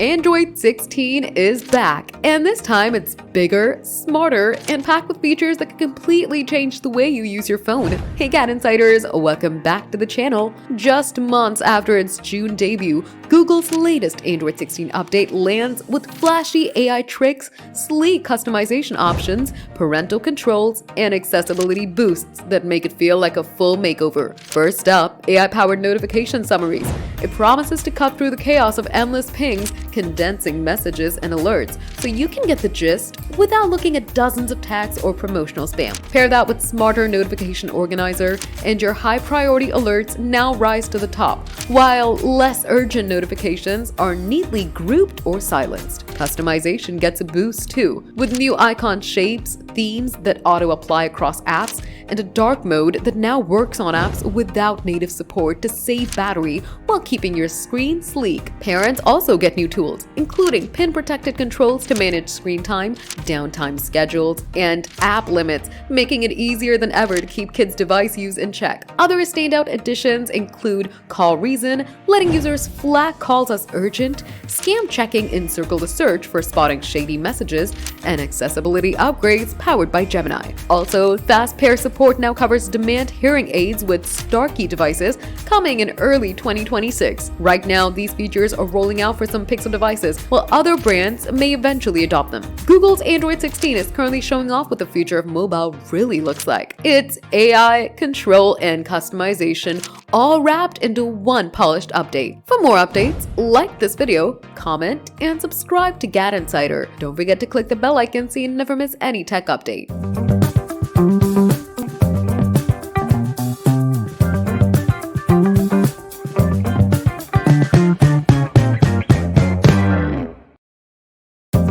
Android 16 is back, and this time it's bigger, smarter, and packed with features that can completely change the way you use your phone. Hey GadInsiders, welcome back to the channel. Just months after its June debut, Google's latest Android 16 update lands with flashy AI tricks, sleek customization options, parental controls, and accessibility boosts that make it feel like a full makeover. First up, AI-powered notification summaries. It promises to cut through the chaos of endless pings, condensing messages and alerts so you can get the gist without looking at dozens of tags or promotional spam. Pair that with smarter notification organizer, and your high-priority alerts now rise to the top, while less urgent notifications are neatly grouped or silenced. Customization gets a boost too, with new icon shapes, themes that auto-apply across apps, and a dark mode that now works on apps without native support to save battery while keeping your screen sleek. Parents also get new tools, including pin-protected controls to manage screen time, downtime schedules, and app limits, making it easier than ever to keep kids' device use in check. Other standout additions include Call Reason, letting users flag calls as urgent, scam checking in Circle to Search for spotting shady messages, and accessibility upgrades powered by Gemini. Also, Fast Pair support now covers demand hearing aids with Starkey devices coming in early 2026. Right now, these features are rolling out for some Pixel devices, while other brands may eventually adopt them. Google's Android 16 is currently showing off what the future of mobile really looks like. It's AI, control, and customization all wrapped into one polished update. For more updates, like this video, comment, and subscribe to GadInsider. Don't forget to click the bell icon so you never miss any tech update.